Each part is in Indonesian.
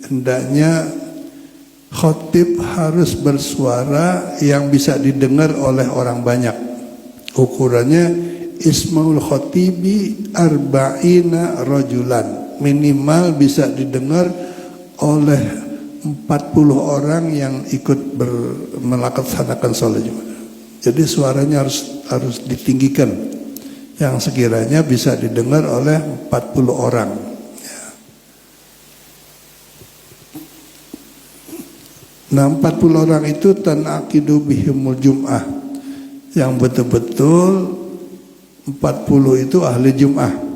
hendaknya khotib harus bersuara yang bisa didengar oleh orang banyak. Ukurannya ismaul khotibi arba'ina rajulan, minimal bisa didengar oleh 40 orang yang ikut melaksanakan sholat Jumat. Jadi suaranya harus ditinggikan yang sekiranya bisa didengar oleh 40 orang. Nah, 40 orang itu tanakidu bihimul jum'ah, yang betul-betul 40 itu ahli jum'ah.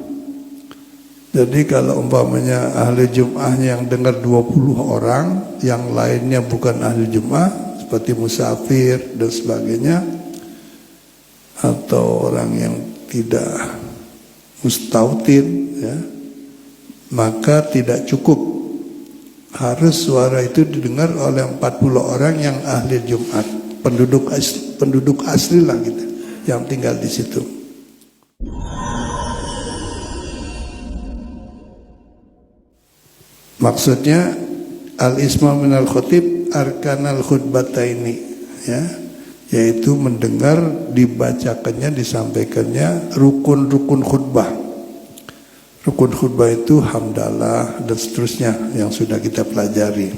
Jadi kalau umpamanya ahli jum'ahnya yang dengar 20 orang, yang lainnya bukan ahli jum'ah seperti musafir dan sebagainya, atau orang yang tidak mustautin, ya, maka tidak cukup. Harus suara itu didengar oleh 40 orang yang ahli Jumat, penduduk asli lah gitu, yang tinggal di situ. Maksudnya al-isma' minal khotib arkanal khutbataini, ya, yaitu mendengar dibacakannya, disampaikannya rukun-rukun khutbah. Rukun khutbah itu hamdalah dan seterusnya yang sudah kita pelajari.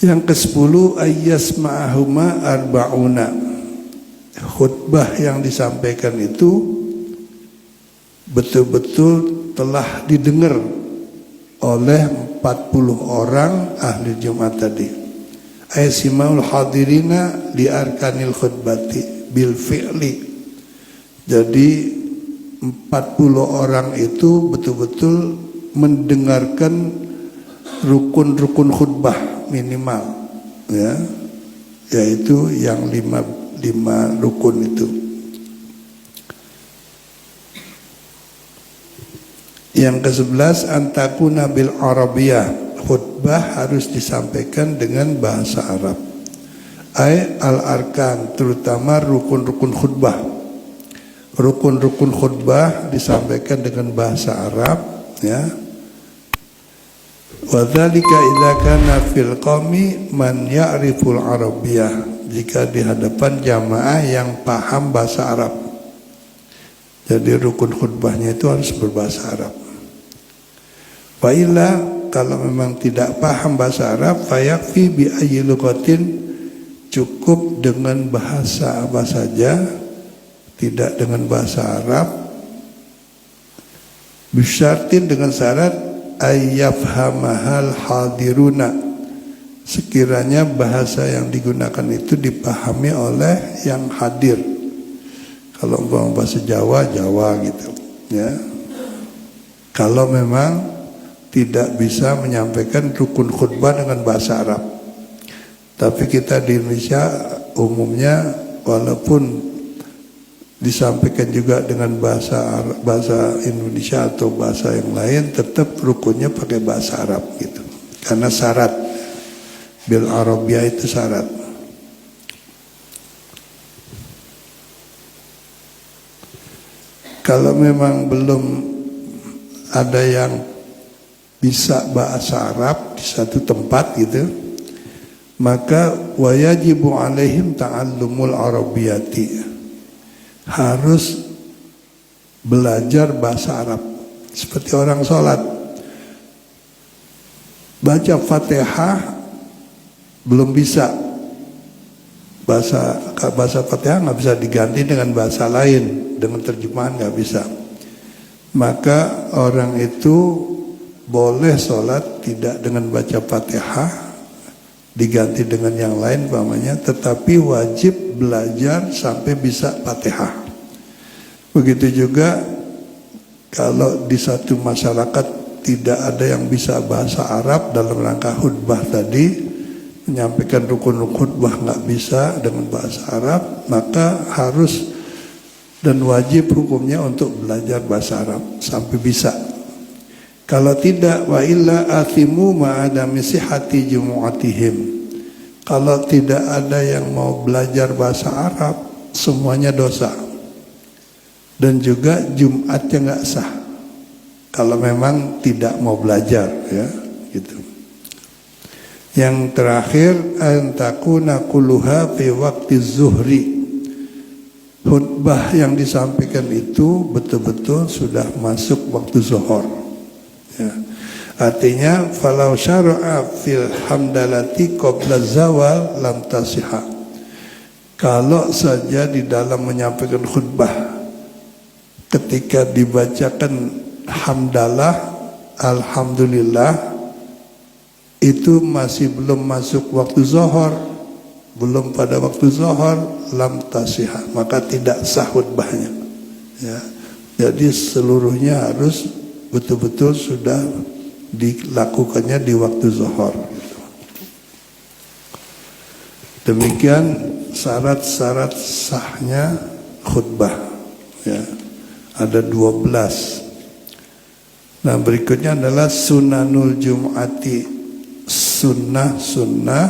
Yang ke-10 ayyasma'ahuma arba'una. Khutbah yang disampaikan itu betul-betul telah didengar oleh 40 orang ahli Jumat tadi. Ayasimaul hadirina li arkanil khutbati bil fi'li. Jadi 40 orang itu betul-betul mendengarkan rukun-rukun khutbah minimal, ya, yaitu yang lima rukun itu. Yang ke-11 antakuna bil arabiyah, khutbah harus disampaikan dengan bahasa Arab. Al arkan, terutama rukun-rukun khutbah. Rukun-rukun khutbah disampaikan dengan bahasa Arab, ya. Wa dzalika idza kana fil qaumi man ya'riful arabiyyah, jika di hadapan jamaah yang paham bahasa Arab. Jadi rukun khutbahnya itu harus berbahasa Arab. Wa illa, kalau memang tidak paham bahasa Arab, fayakfi bi ayyi lughatin, cukup dengan bahasa apa saja, tidak dengan bahasa Arab. Bisyartin, dengan syarat ayyafhamahal hadiruna, sekiranya bahasa yang digunakan itu dipahami oleh yang hadir. Kalau bahasa Jawa, Jawa gitu, ya. Kalau memang tidak bisa menyampaikan rukun khutbah dengan bahasa Arab. Tapi kita di Indonesia umumnya walaupun disampaikan juga dengan bahasa Indonesia atau bahasa yang lain, tetap rukunnya pakai bahasa Arab gitu. Karena syarat bil arabiyah itu syarat. Kalau memang belum ada yang bisa bahasa Arab di satu tempat gitu, maka wayajibu alaihim ta'allumul arabiyati, harus belajar bahasa Arab. Seperti orang sholat, baca Fatihah belum bisa, bahasa Fatihah nggak bisa diganti dengan bahasa lain, dengan terjemahan nggak bisa. Maka orang itu boleh sholat tidak dengan baca Fatihah, diganti dengan yang lain umpamanya, tetapi wajib belajar sampai bisa Fatihah. Begitu juga kalau di satu masyarakat tidak ada yang bisa bahasa Arab dalam rangka khutbah tadi, menyampaikan rukun khutbah nggak bisa dengan bahasa Arab, maka harus dan wajib hukumnya untuk belajar bahasa Arab sampai bisa. Kalau tidak, wa illa athimu ma'adami sihati jumu'atihim. Kalau tidak ada yang mau belajar bahasa Arab, semuanya dosa. Dan juga Jumatnya nggak sah. Kalau memang tidak mau belajar, ya. gitu. Yang terakhir, antakuna kulluha fi waqti zuhri. Khutbah yang disampaikan itu betul-betul sudah masuk waktu zuhur. Ya. Artinya, falau syara'a fil hamdalati qabla zawal lam tasihha. Kalau saja di dalam menyampaikan khutbah, ketika dibacakan hamdalah, alhamdulillah, itu masih belum masuk waktu zuhur, belum pada waktu zuhur, lam tasihha, maka tidak sah khutbahnya. Ya. Jadi seluruhnya harus betul-betul sudah dilakukannya di waktu zuhur. Demikian syarat-syarat sahnya khutbah. Ya. Ada 12. Nah, berikutnya adalah sunanul jum'ati, sunnah-sunnah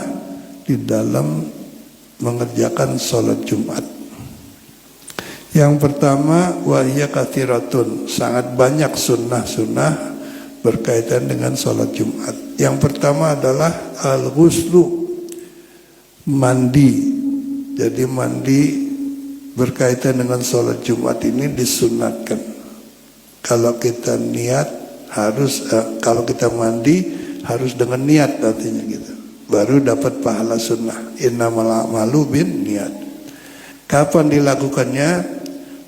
di dalam mengerjakan sholat Jumat. Yang pertama, wahya kathiratun, sangat banyak sunnah-sunnah berkaitan dengan sholat Jumat. Yang pertama adalah al-ghuslu, mandi. Jadi mandi berkaitan dengan sholat Jumat ini disunatkan. Kalau kita niat harus, kalau kita mandi harus dengan niat, artinya gitu, baru dapat pahala sunnah. Innamal a'malu bin niat. Kapan dilakukannya?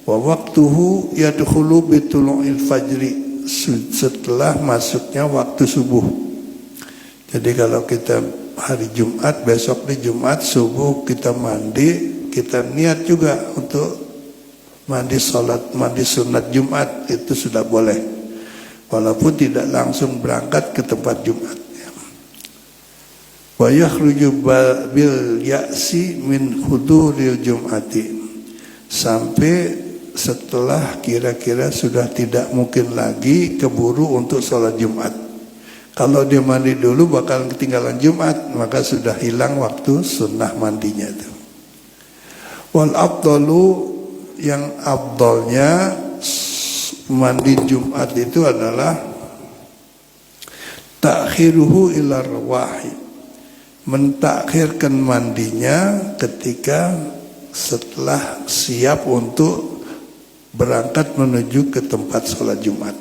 Wa waqtuhu yadkhulu bitulu'il fajri, setelah masuknya waktu subuh. Jadi kalau kita hari Jumat, besok di Jumat subuh kita mandi, kita niat juga untuk mandi sunat Jumat, itu sudah boleh. Walaupun tidak langsung berangkat ke tempat Jumat. Wa yakhruju bil ya'si min huduril jum'ati, sampai setelah kira-kira sudah tidak mungkin lagi keburu untuk sholat Jumat. Kalau dia mandi dulu bakal ketinggalan Jumat, maka sudah hilang waktu sunnah mandinya itu. Wal afdalu, yang afdalnya mandi Jumat itu adalah takhiruhu ila rawahi, mentakhirkan mandinya ketika setelah siap untuk berangkat menuju ke tempat sholat Jumat.